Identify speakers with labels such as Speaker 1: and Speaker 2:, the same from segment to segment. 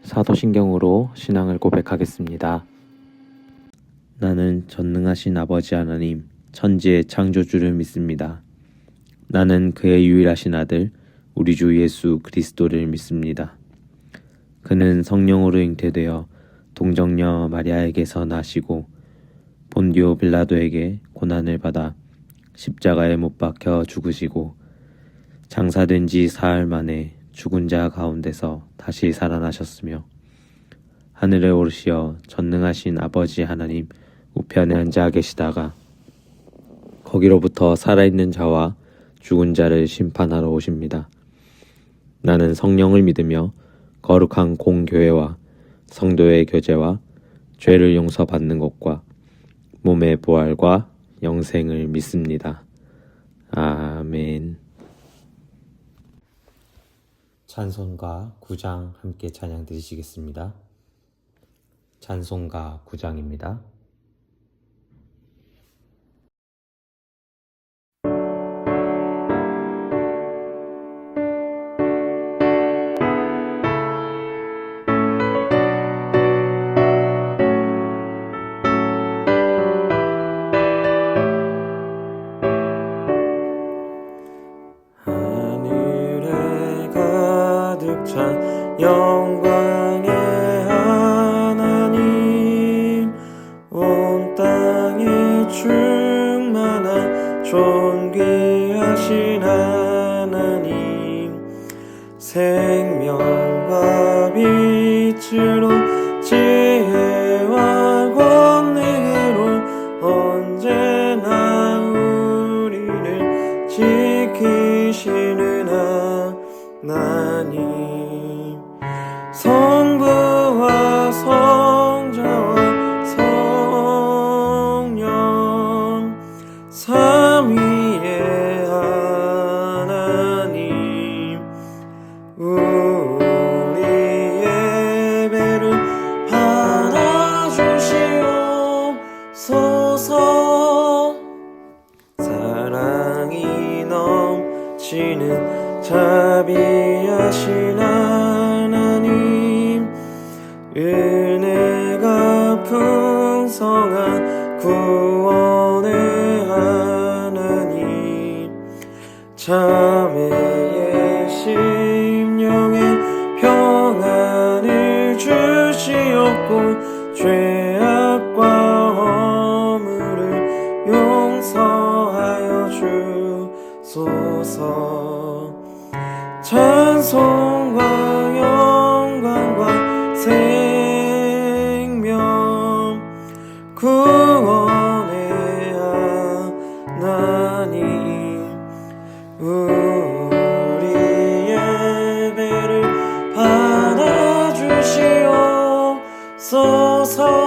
Speaker 1: 사도신경으로 신앙을 고백하겠습니다. 나는 전능하신 아버지 하나님, 천지의 창조주를 믿습니다. 나는 그의 유일하신 아들, 우리 주 예수 그리스도를 믿습니다. 그는 성령으로 잉태되어 동정녀 마리아에게서 나시고 본디오 빌라도에게 고난을 받아 십자가에 못 박혀 죽으시고 장사된 지 사흘 만에 죽은 자 가운데서 다시 살아나셨으며 하늘에 오르시어 전능하신 아버지 하나님 우편에 앉아 계시다가 거기로부터 살아있는 자와 죽은 자를 심판하러 오십니다. 나는 성령을 믿으며 거룩한 공교회와 성도의 교제와 죄를 용서받는 것과 몸의 부활과 영생을 믿습니다. 아멘. 찬송가 9장 함께 찬양 드리시겠습니다. 찬송가 9장입니다.
Speaker 2: 영광의 하나님, 온 땅에 충만한 존귀하신 하나님, 생명과 빛으로 지혜와 권능으로 언제나 우리를 지키시는 하나님, 성부와 성자와 성령 삼위의 하나님, 우리 예배를 받아주시옵소서. 사랑이 넘치는 자비하신 하나님, 은혜가 풍성한 구원의 하나님, 자매의 심령에 평안을 주시옵고 죄악과 허물을 용서하여 주소서. 찬송과 영광과 생명 구원의 하나님, 우리 예배를 받아주시옵소서.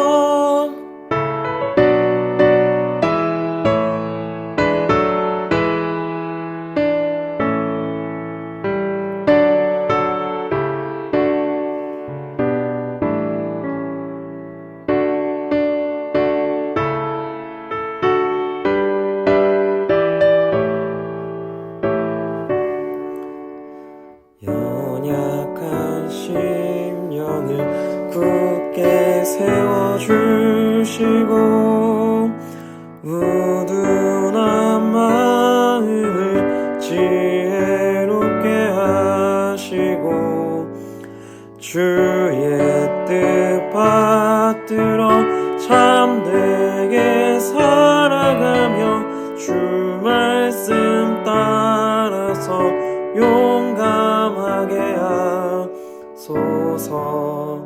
Speaker 2: 연약한 심령을 굳게 세워주시고 우둔한 마음을 지혜롭게 하시고 주의 뜻 받들어 참되게 살아가며 주 말씀 따라서 용감하게 하소서.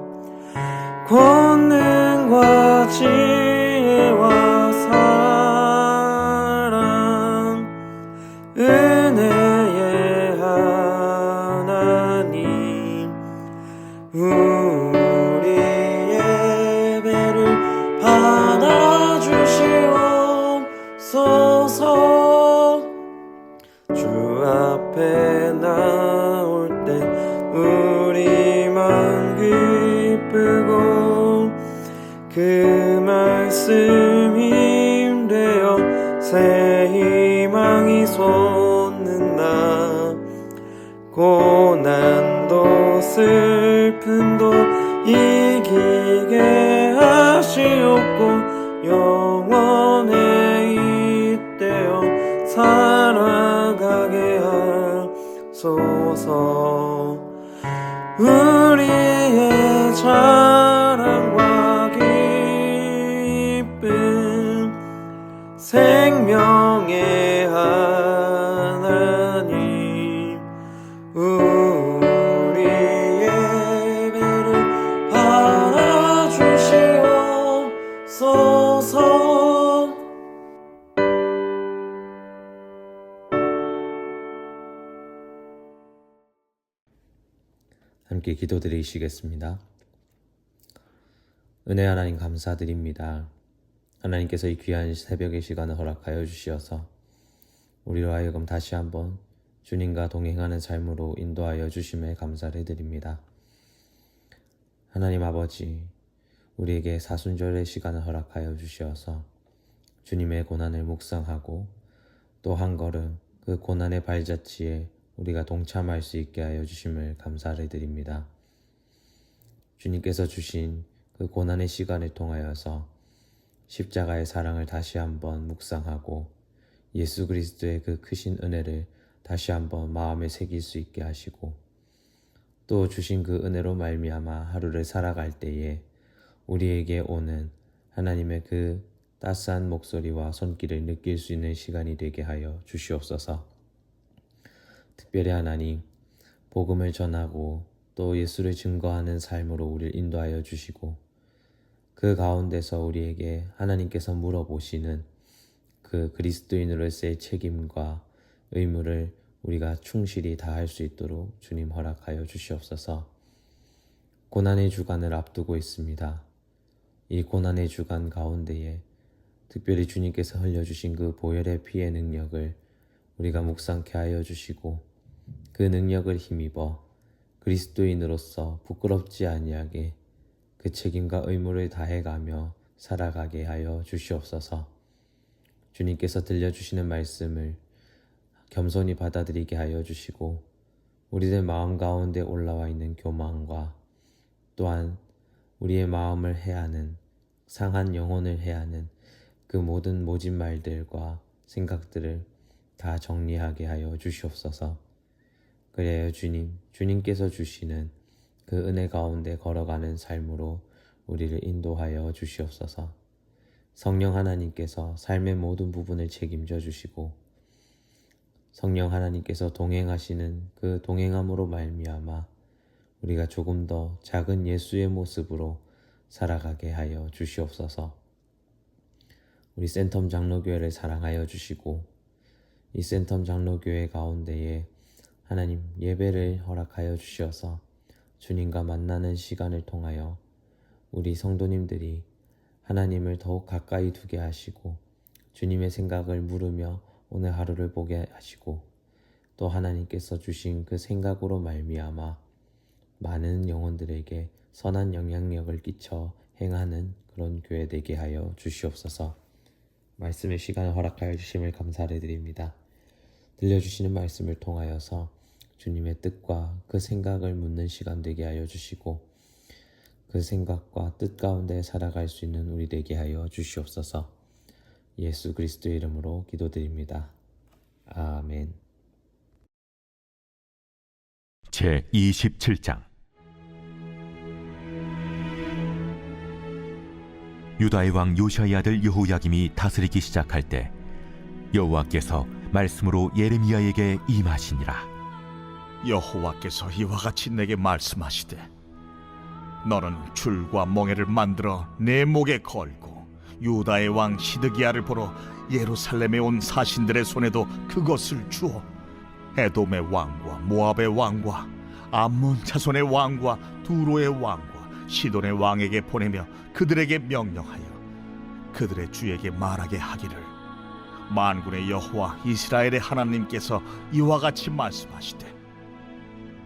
Speaker 2: 권능과 지혜와 사랑, 은혜의 하나님, 우리 예배를 받아주시옵소서. 주 앞에 나올 때 우리 마음 기쁘고 그 말씀 힘되어 새 희망이 솟는다. 고난도 슬픔도 우리의 자랑과 기쁨 생명의 하나님 우리의 예배를 받아주시옵소서.
Speaker 1: 함께 기도드리시겠습니다. 은혜 하나님 감사드립니다. 하나님께서 이 귀한 새벽의 시간을 허락하여 주시어서 우리로 하여금 다시 한번 주님과 동행하는 삶으로 인도하여 주심에 감사를 드립니다. 하나님 아버지, 우리에게 사순절의 시간을 허락하여 주시어서 주님의 고난을 묵상하고 또 한 걸음 그 고난의 발자취에 우리가 동참할 수 있게 하여 주심을 감사를 드립니다. 주님께서 주신 그 고난의 시간을 통하여서 십자가의 사랑을 다시 한번 묵상하고 예수 그리스도의 그 크신 은혜를 다시 한번 마음에 새길 수 있게 하시고 또 주신 그 은혜로 말미암아 하루를 살아갈 때에 우리에게 오는 하나님의 그 따스한 목소리와 손길을 느낄 수 있는 시간이 되게 하여 주시옵소서. 특별히 하나님, 복음을 전하고 또 예수를 증거하는 삶으로 우리를 인도하여 주시고 그 가운데서 우리에게 하나님께서 물어보시는 그 그리스도인으로서의 책임과 의무를 우리가 충실히 다할 수 있도록 주님 허락하여 주시옵소서. 고난의 주간을 앞두고 있습니다. 이 고난의 주간 가운데에 특별히 주님께서 흘려주신 그 보혈의 피의 능력을 우리가 묵상케 하여 주시고 그 능력을 힘입어 그리스도인으로서 부끄럽지 아니하게 그 책임과 의무를 다해가며 살아가게 하여 주시옵소서. 주님께서 들려주시는 말씀을 겸손히 받아들이게 하여 주시고 우리들 마음 가운데 올라와 있는 교만과 또한 우리의 마음을 해하는 상한 영혼을 해하는 그 모든 모진 말들과 생각들을 다 정리하게 하여 주시옵소서. 그래야 주님께서 주시는 그 은혜 가운데 걸어가는 삶으로 우리를 인도하여 주시옵소서. 성령 하나님께서 삶의 모든 부분을 책임져 주시고 성령 하나님께서 동행하시는 그 동행함으로 말미암아 우리가 조금 더 작은 예수의 모습으로 살아가게 하여 주시옵소서. 우리 센텀 장로교회를 사랑하여 주시고 이 센텀 장로교회 가운데에 하나님 예배를 허락하여 주시어서 주님과 만나는 시간을 통하여 우리 성도님들이 하나님을 더욱 가까이 두게 하시고 주님의 생각을 물으며 오늘 하루를 보게 하시고 또 하나님께서 주신 그 생각으로 말미암아 많은 영혼들에게 선한 영향력을 끼쳐 행하는 그런 교회 되게 하여 주시옵소서. 말씀의 시간을 허락하여 주심을 감사를 드립니다. 들려주시는 말씀을 통하여서 주님의 뜻과 그 생각을 묻는 시간 되게 하여 주시고 그 생각과 뜻 가운데 살아갈 수 있는 우리 되게 하여 주시옵소서. 예수 그리스도의 이름으로 기도드립니다. 아멘.
Speaker 3: 제27장 유다의 왕 요시아의 아들 여호야김이 다스리기 시작할 때 여호와께서 말씀으로 예레미야에게 임하시니라.
Speaker 4: 여호와께서 이와 같이 내게 말씀하시되 너는 줄과 멍에를 만들어 내 목에 걸고 유다의 왕 시드기야를 보러 예루살렘에 온 사신들의 손에도 그것을 주어 에돔의 왕과 모압의 왕과 암몬 자손의 왕과 두로의 왕과 시돈의 왕에게 보내며 그들에게 명령하여 그들의 주에게 말하게 하기를 만군의 여호와 이스라엘의 하나님께서 이와 같이 말씀하시되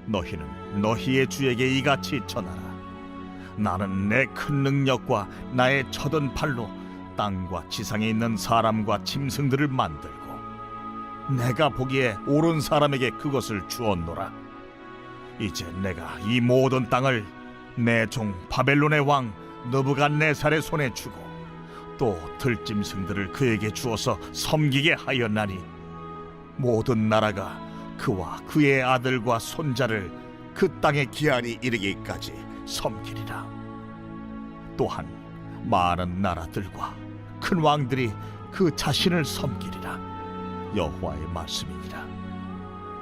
Speaker 4: 너희는 너희의 주에게 이같이 전하라. 나는 내 큰 능력과 나의 쳐든 팔로 땅과 지상에 있는 사람과 짐승들을 만들고 내가 보기에 옳은 사람에게 그것을 주었노라. 이제 내가 이 모든 땅을 내 종 바벨론의 왕 느부갓네살의 손에 주고 또 들짐승들을 그에게 주어서 섬기게 하였나니 모든 나라가 그와 그의 아들과 손자를 그 땅의 기한이 이르기까지 섬기리라. 또한 많은 나라들과 큰 왕들이 그 자신을 섬기리라. 여호와의 말씀이니라.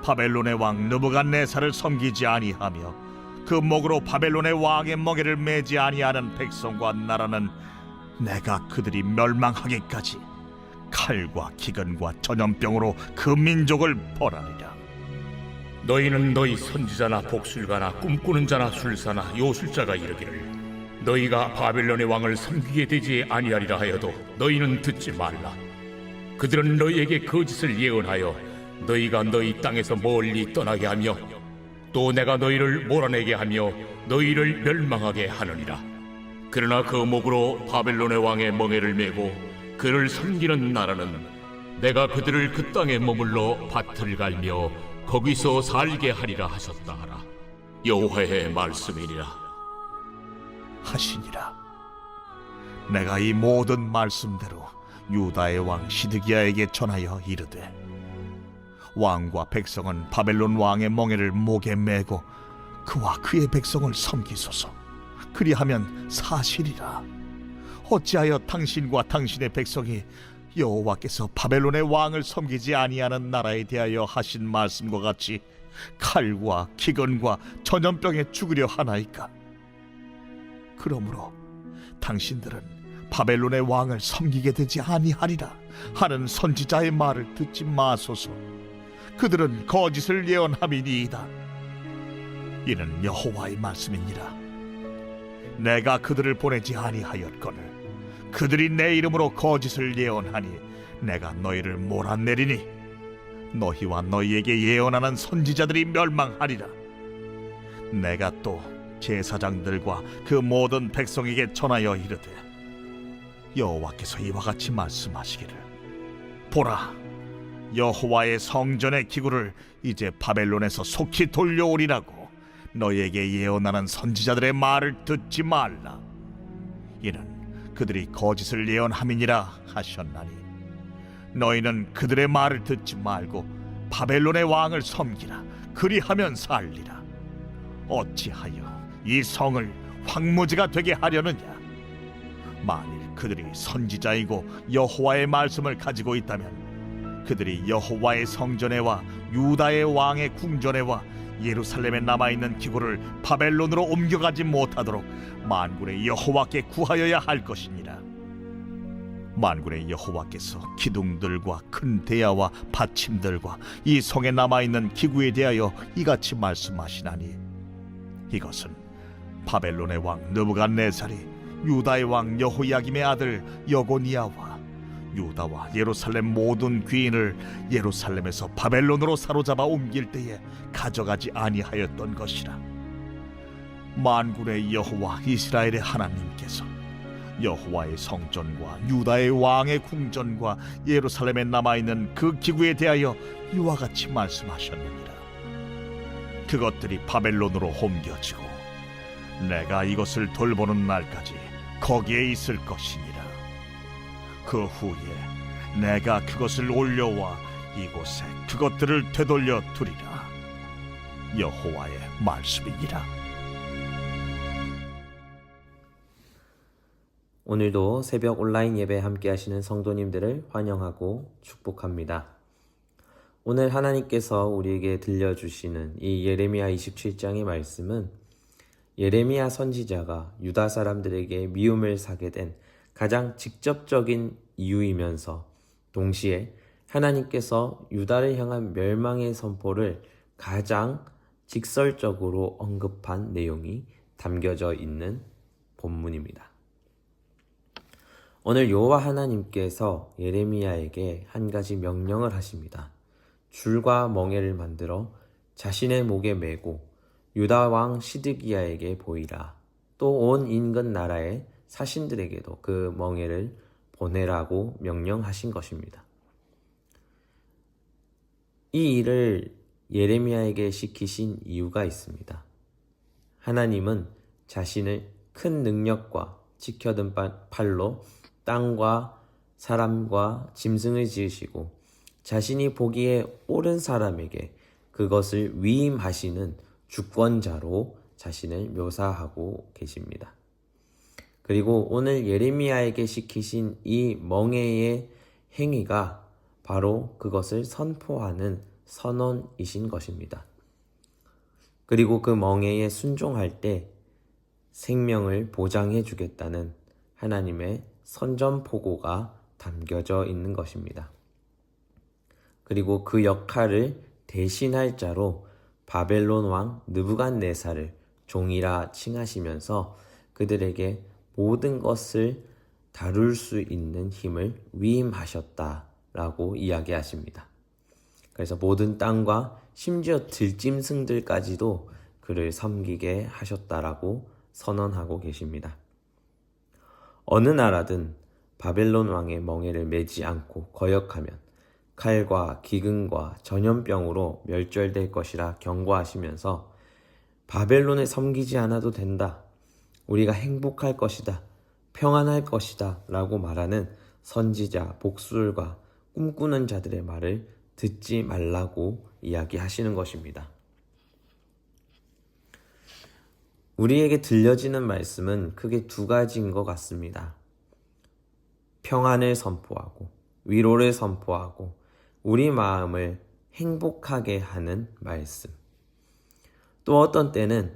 Speaker 4: 바벨론의 왕 느부갓네살을 섬기지 아니하며 그 목으로 바벨론의 왕의 멍에를 매지 아니하는 백성과 나라는 내가 그들이 멸망하기까지 칼과 기근과 전염병으로 그 민족을 벌하리라.
Speaker 5: 너희는 너희 선지자나 복술가나 꿈꾸는 자나 술사나 요술자가 이르기를 너희가 바벨론의 왕을 섬기게 되지 아니하리라 하여도 너희는 듣지 말라. 그들은 너희에게 거짓을 예언하여 너희가 너희 땅에서 멀리 떠나게 하며 또 내가 너희를 몰아내게 하며 너희를 멸망하게 하느니라. 그러나 그 목으로 바벨론의 왕의 멍에를 메고 그를 섬기는 나라는 내가 그들을 그 땅에 머물러 밭을 갈며 거기서 살게 하리라 하셨다 하라. 여호와의 말씀이니라.
Speaker 4: 하시니라. 내가 이 모든 말씀대로 유다의 왕 시드기야에게 전하여 이르되 왕과 백성은 바벨론 왕의 멍에를 목에 메고 그와 그의 백성을 섬기소서. 그리하면 사실이라. 어찌하여 당신과 당신의 백성이 여호와께서 바벨론의 왕을 섬기지 아니하는 나라에 대하여 하신 말씀과 같이 칼과 기근과 전염병에 죽으려 하나이까? 그러므로 당신들은 바벨론의 왕을 섬기게 되지 아니하리라 하는 선지자의 말을 듣지 마소서. 그들은 거짓을 예언함이니이다. 이는 여호와의 말씀이니라. 내가 그들을 보내지 아니하였거늘 그들이 내 이름으로 거짓을 예언하니 내가 너희를 몰아내리니 너희와 너희에게 예언하는 선지자들이 멸망하리라. 내가 또 제사장들과 그 모든 백성에게 전하여 이르되 여호와께서 이와 같이 말씀하시기를 보라, 여호와의 성전의 기구를 이제 바벨론에서 속히 돌려오리라고 너희에게 예언하는 선지자들의 말을 듣지 말라. 이는 그들이 거짓을 예언함이니라 하셨나니 너희는 그들의 말을 듣지 말고 바벨론의 왕을 섬기라. 그리하면 살리라. 어찌하여 이 성을 황무지가 되게 하려느냐? 만일 그들이 선지자이고 여호와의 말씀을 가지고 있다면 그들이 여호와의 성전에와 유다의 왕의 궁전에와 예루살렘에 남아있는 기구를 바벨론으로 옮겨가지 못하도록 만군의 여호와께 구하여야 할 것이니라. 만군의 여호와께서 기둥들과 큰 대야와 받침들과 이 성에 남아있는 기구에 대하여 이같이 말씀하시나니 이것은 바벨론의 왕 느부갓네살이 유다의 왕 여호야김의 아들 여고니아와 유다와 예루살렘 모든 귀인을 예루살렘에서 바벨론으로 사로잡아 옮길 때에 가져가지 아니하였던 것이라. 만군의 여호와 이스라엘의 하나님께서 여호와의 성전과 유다의 왕의 궁전과 예루살렘에 남아있는 그 기구에 대하여 이와 같이 말씀하셨느니라. 그것들이 바벨론으로 옮겨지고 내가 이것을 돌보는 날까지 거기에 있을 것이니라. 그 후에 내가 그것을 올려와 이곳에 그것들을 되돌려 두리라. 여호와의 말씀이니라.
Speaker 1: 오늘도 새벽 온라인 예배 함께 하시는 성도님들을 환영하고 축복합니다. 오늘 하나님께서 우리에게 들려주시는 이 예레미야 27장의 말씀은 예레미야 선지자가 유다 사람들에게 미움을 사게 된 가장 직접적인 이유이면서 동시에 하나님께서 유다를 향한 멸망의 선포를 가장 직설적으로 언급한 내용이 담겨져 있는 본문입니다. 오늘 여호와 하나님께서 예레미야에게 한 가지 명령을 하십니다. 줄과 멍에를 만들어 자신의 목에 메고 유다 왕 시드기야에게 보이라. 또 온 인근 나라의 사신들에게도 그 멍에를 보내라고 명령하신 것입니다. 이 일을 예레미야에게 시키신 이유가 있습니다. 하나님은 자신을 큰 능력과 지켜든 팔로 땅과 사람과 짐승을 지으시고 자신이 보기에 옳은 사람에게 그것을 위임하시는 주권자로 자신을 묘사하고 계십니다. 그리고 오늘 예레미야에게 시키신 이 멍에의 행위가 바로 그것을 선포하는 선언이신 것입니다. 그리고 그 멍에에 순종할 때 생명을 보장해 주겠다는 하나님의 선전포고가 담겨져 있는 것입니다. 그리고 그 역할을 대신할 자로 바벨론 왕 느부갓네살을 종이라 칭하시면서 그들에게 모든 것을 다룰 수 있는 힘을 위임하셨다라고 이야기하십니다. 그래서 모든 땅과 심지어 들짐승들까지도 그를 섬기게 하셨다라고 선언하고 계십니다. 어느 나라든 바벨론 왕의 멍에를 매지 않고 거역하면 칼과 기근과 전염병으로 멸절될 것이라 경고하시면서 바벨론을 섬기지 않아도 된다. 우리가 행복할 것이다. 평안할 것이다. 라고 말하는 선지자, 복술과 꿈꾸는 자들의 말을 듣지 말라고 이야기하시는 것입니다. 우리에게 들려지는 말씀은 크게 두 가지인 것 같습니다. 평안을 선포하고 위로를 선포하고 우리 마음을 행복하게 하는 말씀. 또 어떤 때는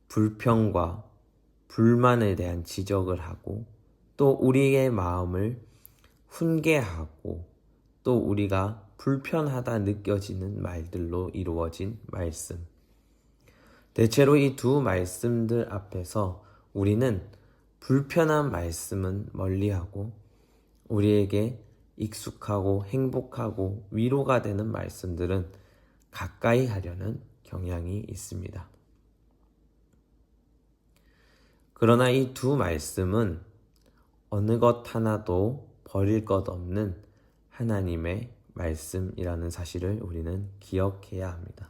Speaker 1: 불평과 불만에 대한 지적을 하고 또 우리의 마음을 훈계하고 또 우리가 불편하다 느껴지는 말들로 이루어진 말씀. 대체로 이 두 말씀들 앞에서 우리는 불편한 말씀은 멀리하고 우리에게 익숙하고 행복하고 위로가 되는 말씀들은 가까이 하려는 경향이 있습니다. 그러나 이 두 말씀은 어느 것 하나도 버릴 것 없는 하나님의 말씀이라는 사실을 우리는 기억해야 합니다.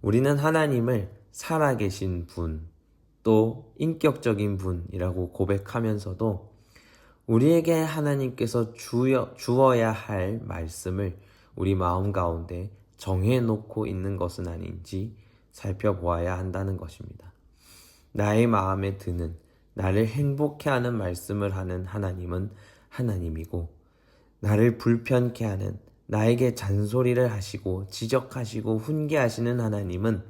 Speaker 1: 우리는 하나님을 살아계신 분, 또 인격적인 분이라고 고백하면서도 우리에게 하나님께서 주어야 할 말씀을 우리 마음 가운데 정해놓고 있는 것은 아닌지 살펴보아야 한다는 것입니다. 나의 마음에 드는, 나를 행복해 하는 말씀을 하는 하나님은 하나님이고, 나를 불편케 하는, 나에게 잔소리를 하시고 지적하시고 훈계하시는 하나님은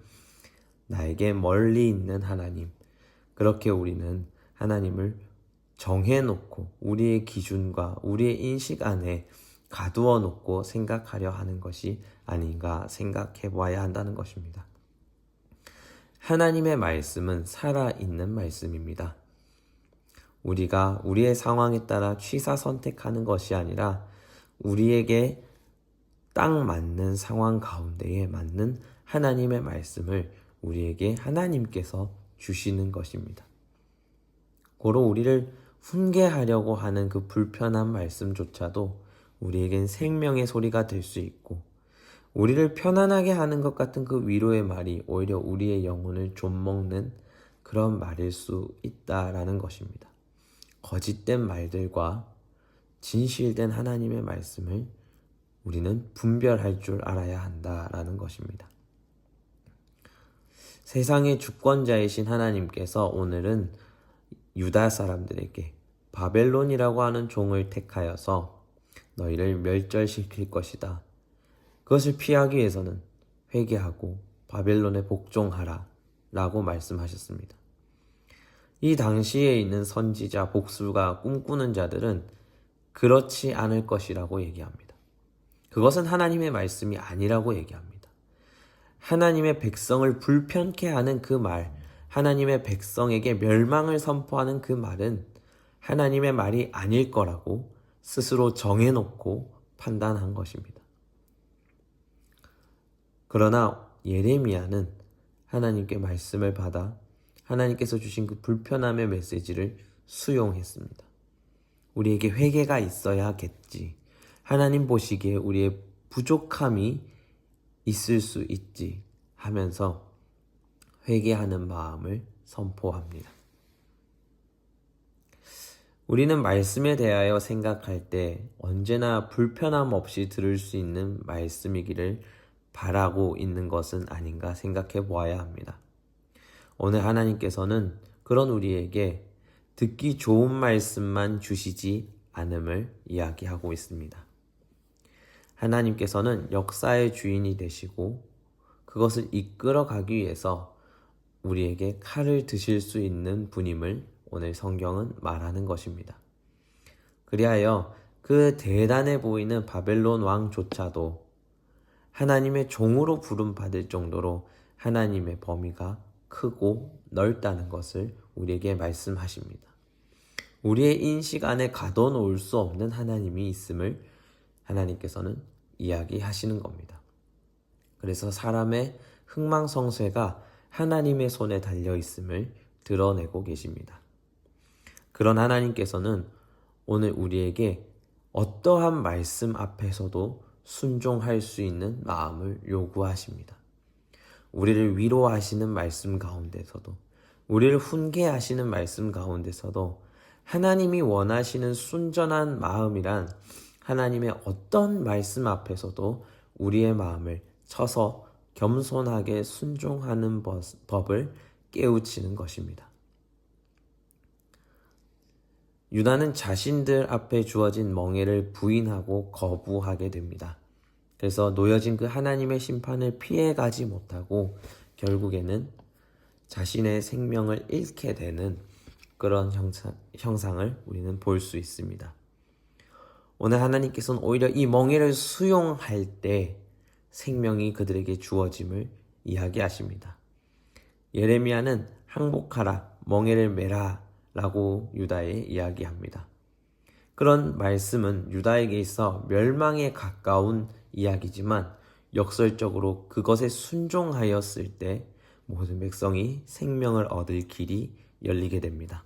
Speaker 1: 나에게 멀리 있는 하나님. 그렇게 우리는 하나님을 정해놓고 우리의 기준과 우리의 인식 안에 가두어 놓고 생각하려 하는 것이 아닌가 생각해 보아야 한다는 것입니다. 하나님의 말씀은 살아있는 말씀입니다. 우리가 우리의 상황에 따라 취사 선택하는 것이 아니라 우리에게 딱 맞는 상황 가운데에 맞는 하나님의 말씀을 우리에게 하나님께서 주시는 것입니다. 고로 우리를 훈계하려고 하는 그 불편한 말씀조차도 우리에겐 생명의 소리가 될 수 있고, 우리를 편안하게 하는 것 같은 그 위로의 말이 오히려 우리의 영혼을 좀먹는 그런 말일 수 있다라는 것입니다. 거짓된 말들과 진실된 하나님의 말씀을 우리는 분별할 줄 알아야 한다라는 것입니다. 세상의 주권자이신 하나님께서 오늘은 유다 사람들에게 바벨론이라고 하는 종을 택하여서 너희를 멸절시킬 것이다. 그것을 피하기 위해서는 회개하고 바벨론에 복종하라 라고 말씀하셨습니다. 이 당시에 있는 선지자, 복술가, 꿈꾸는 자들은 그렇지 않을 것이라고 얘기합니다. 그것은 하나님의 말씀이 아니라고 얘기합니다. 하나님의 백성을 불편케 하는 그 말, 하나님의 백성에게 멸망을 선포하는 그 말은 하나님의 말이 아닐 거라고 스스로 정해놓고 판단한 것입니다. 그러나 예레미야는 하나님께 말씀을 받아 하나님께서 주신 그 불편함의 메시지를 수용했습니다. 우리에게 회개가 있어야겠지. 하나님 보시기에 우리의 부족함이 있을 수 있지 하면서 회개하는 마음을 선포합니다. 우리는 말씀에 대하여 생각할 때 언제나 불편함 없이 들을 수 있는 말씀이기를 바라고 있는 것은 아닌가 생각해 보아야 합니다. 오늘 하나님께서는 그런 우리에게 듣기 좋은 말씀만 주시지 않음을 이야기하고 있습니다. 하나님께서는 역사의 주인이 되시고 그것을 이끌어 가기 위해서 우리에게 칼을 드실 수 있는 분임을 오늘 성경은 말하는 것입니다. 그리하여 그 대단해 보이는 바벨론 왕조차도 하나님의 종으로 부름받을 정도로 하나님의 범위가 크고 넓다는 것을 우리에게 말씀하십니다. 우리의 인식 안에 가둬놓을 수 없는 하나님이 있음을 하나님께서는 이야기하시는 겁니다. 그래서 사람의 흥망성쇠가 하나님의 손에 달려 있음을 드러내고 계십니다. 그런 하나님께서는 오늘 우리에게 어떠한 말씀 앞에서도 순종할 수 있는 마음을 요구하십니다. 우리를 위로하시는 말씀 가운데서도, 우리를 훈계하시는 말씀 가운데서도 하나님이 원하시는 순전한 마음이란 하나님의 어떤 말씀 앞에서도 우리의 마음을 쳐서 겸손하게 순종하는 법을 깨우치는 것입니다. 유다는 자신들 앞에 주어진 멍에를 부인하고 거부하게 됩니다. 그래서 놓여진 그 하나님의 심판을 피해가지 못하고 결국에는 자신의 생명을 잃게 되는 그런 형상을 우리는 볼 수 있습니다. 오늘 하나님께서는 오히려 이 멍에를 수용할 때 생명이 그들에게 주어짐을 이야기하십니다. 예레미야는 항복하라, 멍에를 메라 라고 유다에 이야기합니다. 그런 말씀은 유다에게 있어 멸망에 가까운 이야기지만 역설적으로 그것에 순종하였을 때 모든 백성이 생명을 얻을 길이 열리게 됩니다.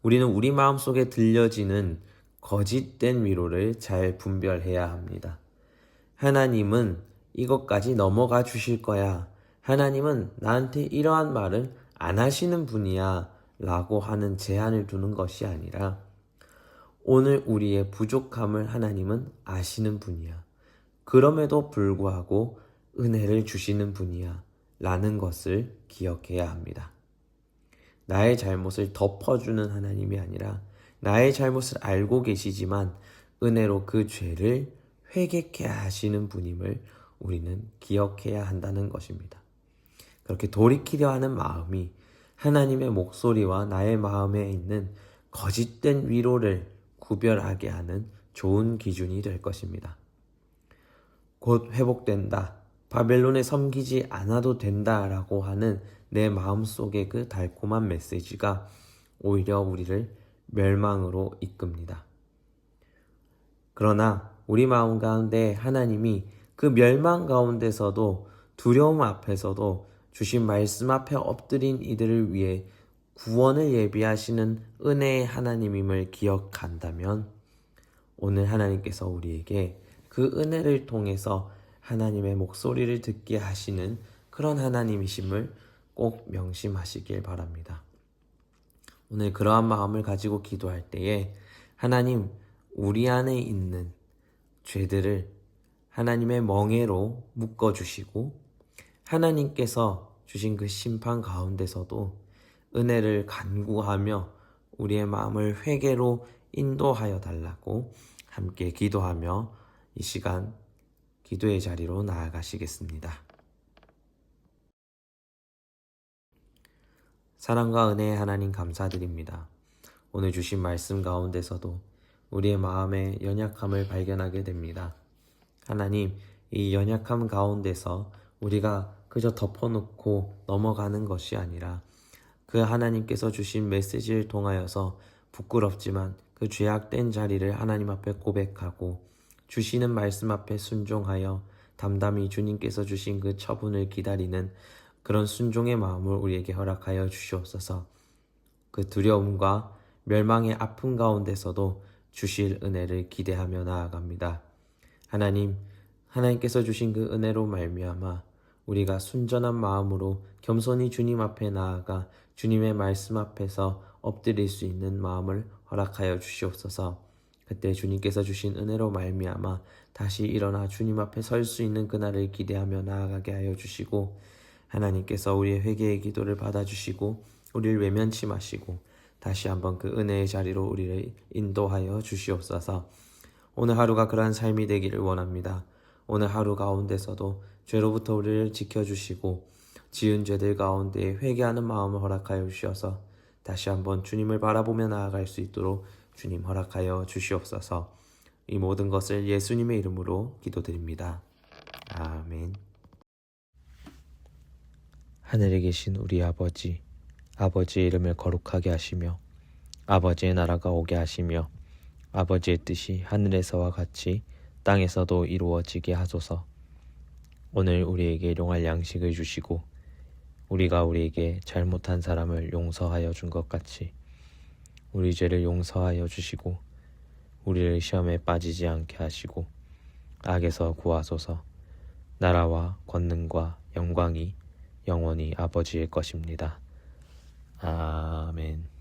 Speaker 1: 우리는 우리 마음속에 들려지는 거짓된 위로를 잘 분별해야 합니다. 하나님은 이것까지 넘어가 주실 거야. 하나님은 나한테 이러한 말을 안 하시는 분이야 라고 하는 제한을 두는 것이 아니라 오늘 우리의 부족함을 하나님은 아시는 분이야. 그럼에도 불구하고 은혜를 주시는 분이야 라는 것을 기억해야 합니다. 나의 잘못을 덮어주는 하나님이 아니라 나의 잘못을 알고 계시지만 은혜로 그 죄를 회개케 하시는 분임을 우리는 기억해야 한다는 것입니다. 그렇게 돌이키려 하는 마음이 하나님의 목소리와 나의 마음에 있는 거짓된 위로를 구별하게 하는 좋은 기준이 될 것입니다. 곧 회복된다, 바벨론에 섬기지 않아도 된다라고 하는 내 마음속의 그 달콤한 메시지가 오히려 우리를 멸망으로 이끕니다. 그러나 우리 마음 가운데 하나님이 그 멸망 가운데서도 두려움 앞에서도 주신 말씀 앞에 엎드린 이들을 위해 구원을 예비하시는 은혜의 하나님임을 기억한다면 오늘 하나님께서 우리에게 그 은혜를 통해서 하나님의 목소리를 듣게 하시는 그런 하나님이심을 꼭 명심하시길 바랍니다. 오늘 그러한 마음을 가지고 기도할 때에 하나님, 우리 안에 있는 죄들을 하나님의 멍에로 묶어주시고 하나님께서 주신 그 심판 가운데서도 은혜를 간구하며 우리의 마음을 회개로 인도하여 달라고 함께 기도하며 이 시간 기도의 자리로 나아가시겠습니다. 사랑과 은혜의 하나님 감사드립니다. 오늘 주신 말씀 가운데서도 우리의 마음의 연약함을 발견하게 됩니다. 하나님, 이 연약함 가운데서 우리가 그저 덮어놓고 넘어가는 것이 아니라 그 하나님께서 주신 메시지를 통하여서 부끄럽지만 그 죄악된 자리를 하나님 앞에 고백하고 주시는 말씀 앞에 순종하여 담담히 주님께서 주신 그 처분을 기다리는 그런 순종의 마음을 우리에게 허락하여 주시옵소서. 그 두려움과 멸망의 아픔 가운데서도 주실 은혜를 기대하며 나아갑니다. 하나님께서 주신 그 은혜로 말미암아 우리가 순전한 마음으로 겸손히 주님 앞에 나아가 주님의 말씀 앞에서 엎드릴 수 있는 마음을 허락하여 주시옵소서. 그때 주님께서 주신 은혜로 말미암아 다시 일어나 주님 앞에 설 수 있는 그날을 기대하며 나아가게 하여 주시고, 하나님께서 우리의 회개의 기도를 받아주시고 우리를 외면치 마시고 다시 한번 그 은혜의 자리로 우리를 인도하여 주시옵소서. 오늘 하루가 그러한 삶이 되기를 원합니다. 오늘 하루 가운데서도 죄로부터 우리를 지켜주시고 지은 죄들 가운데 회개하는 마음을 허락하여 주셔서 다시 한번 주님을 바라보며 나아갈 수 있도록 주님 허락하여 주시옵소서. 이 모든 것을 예수님의 이름으로 기도드립니다. 아멘. 하늘에 계신 우리 아버지, 아버지의 이름을 거룩하게 하시며 아버지의 나라가 오게 하시며 아버지의 뜻이 하늘에서와 같이 땅에서도 이루어지게 하소서. 오늘 우리에게 일용할 양식을 주시고 우리가 우리에게 잘못한 사람을 용서하여 준 것 같이 우리 죄를 용서하여 주시고 우리를 시험에 빠지지 않게 하시고 악에서 구하소서. 나라와 권능과 영광이 영원히 아버지의 것입니다. 아멘.